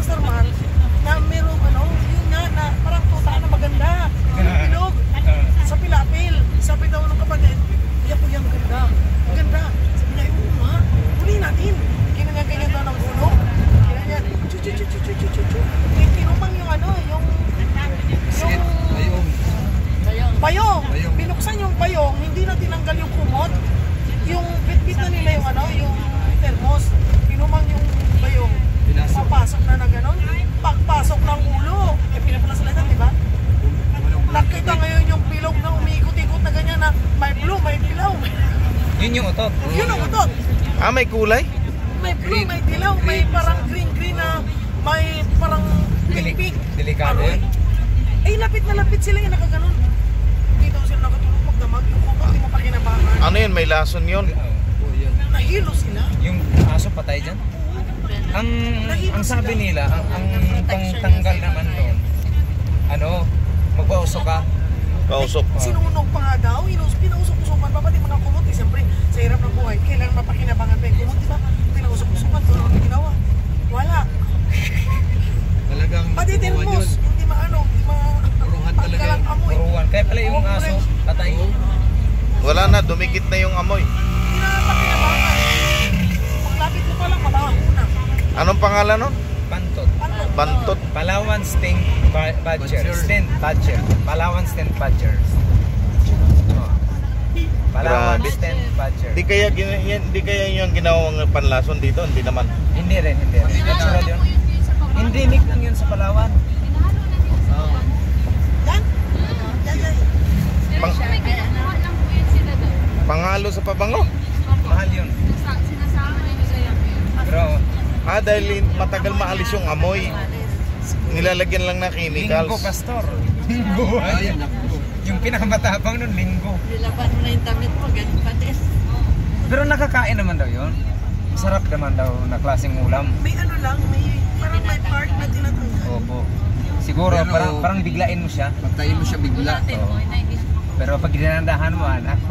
Pastor Mar, na merong yun nga, na parang tuta na maganda. Bilog. Sa pilapil. Sabi daw ng kapatid, yan po yan, maganda. Maganda. Sabi niya, yung nga, huli natin. Kinangaganyan daw ng gulo. Kinangaganyan, chu-chu-chu-chu-chu-chu-chu. Tinumang yung bayong. Binuksan yung bayong, hindi na tinanggal yung kumot. Yung bit-bit na nila yung yung thermos. Tinumang yung bayong. Papasok na gano'n. Pagpasok ng ulo. Pinapalasalitan, di ba? Nakita ngayon yung bilog na umiikot-ikot na ganyan na may blue, may dilaw. Yun yung utot? Yun ang utot. May kulay? May blue, may dilaw, may parang green na may parang pink. Delikado yun? Lapit na lapit sila yung nakaganon. Hindi daw sila nakatulog magdamag. Yung kumot, di mo pa kinabangan. Ano yun? May lason yun? Nahilo sila. Yung aso patay dyan? Ang sabi nila, ang pangtanggal naman doon, magpausok ka. Pausok. Sinunog pa nga daw, pinausok-usukan pa pati mga kumot. Siyempre, sa hirap ng buhay, kailangan mapakinabangan pa yung kumot, di ba? Pinausok-usukan, ito ang ginawa. Wala. Talagang pati thermos, hindi puruhan talaga. amoy. Puruhan. Kaya pala yung aso patay. Wala na, dumikit na yung amoy. Hindi na mapakinabangan. Paglapit mo pa lang, mabaho na. Anong pangalan nun? Bantot. Bantot. Palawan Stink Badger. Stink Badger. Palawan Stink Badger. Palawan Grabe. Stink Badger. Di kaya yung ginawang panlason dito? Hindi naman. Hindi rin. Natural yun. Endemic lang yun sa Palawan. Yan? Pangalo sa pabango? Mahal yun. Pero Dahil matagal maalis yung amoy. Nilalagyan lang na chemicals. linggo, pastor. Linggo. Yung pinakamatapang nun, linggo. Nilaban mo na yung damit mo, ganun pa din. Pero nakakain naman daw yun. Masarap naman daw na klaseng ulam. May parang may part na tinatanggal. Opo. Siguro Pero, parang biglain mo siya. Patayin mo siya bigla. Pero pag dinandahan mo, anak,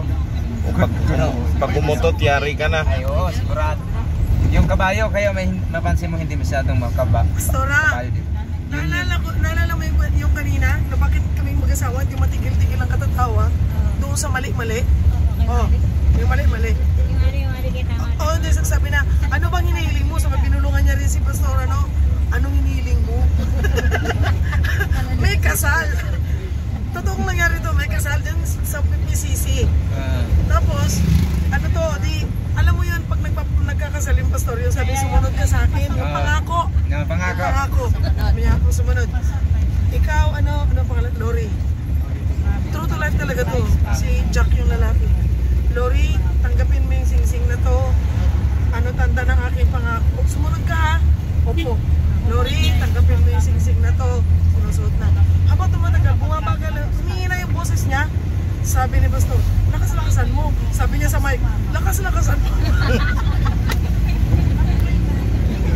Pag umutot, yari ka na. ay oo, sigurado. Yung kabayo, kaya may mapansin mo hindi masyadong makaba. Pastora, Kabayo din. naalala mo yung kanina, na bakit kaming mag-asawa, yung matigil-tigil ang katatawa, doon sa mali-mali. Yung mali-mali. Hindi, sabi na, ano bang hinihiling mo? Sabi, binulungan niya rin si Pastora, anong hinihiling mo? May kasal. Totoong nangyari to, may kasal din sa PCC. Tapos, alam mo yun, pag nagkakasal yung pastor, yung sabi, sumunod ka sa akin, yung pangako. Pangako. Sabi niya ako, sumunod. Ikaw, ano pangalan? Lori. True to life talaga to. Si Jack yung lalaki. Lori, tanggapin mo yung sing-sing na to. Tanda ng aking pangako. Sumunod ka ha? Opo. Lori, tanggapin mo yung sing-sing na to. Sinusuot na. Habang tumatagal, bumabagal, humingi na yung boses niya. Sabi ni Pastor, lakas-lakasan mo. Sabi niya sa mic, lakas-lakasan mo.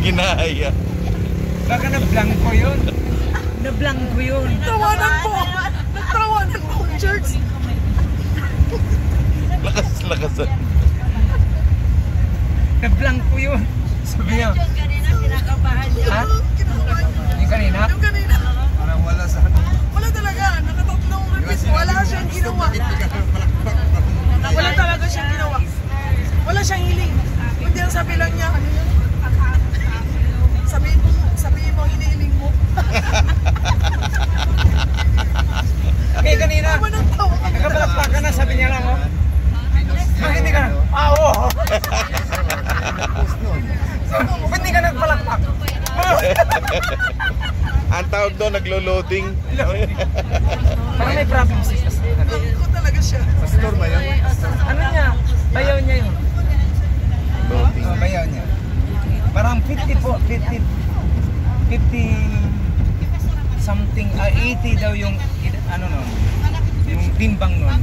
Ginaya. Baka na-blanco yun. Na-blanco yun. Tawanan po. Nagtawanan po ang church. Lakas-lakasan. Na-blanco yun. Sabi niya. Yung kanina, kinakabahan niya. Ha? Yung kanina? Yung kanina. Parang wala sa Wala talaga. Nakatatlong repeat. Wala siyang ginawa. Wala talaga siyang ginawa. Wala siyang hiling. Kundi ang sabi lang niya, ano yun? Sabihin mo ang hinihiling mo. Okay, kanina. Tawa ng tawa. Nakabalakpakan na, sabi niya lang, hindi ka na. Oo. Ba't hindi ka nagpalakpak? Ang tawag doon, naglo-loading. Parang may problem si Ko talaga siya. pastor ba yan? Ano niya? Bayaw niya yun. Loading. Bayaw niya. Parang 50 something, 80 daw yung, yung timbang nun.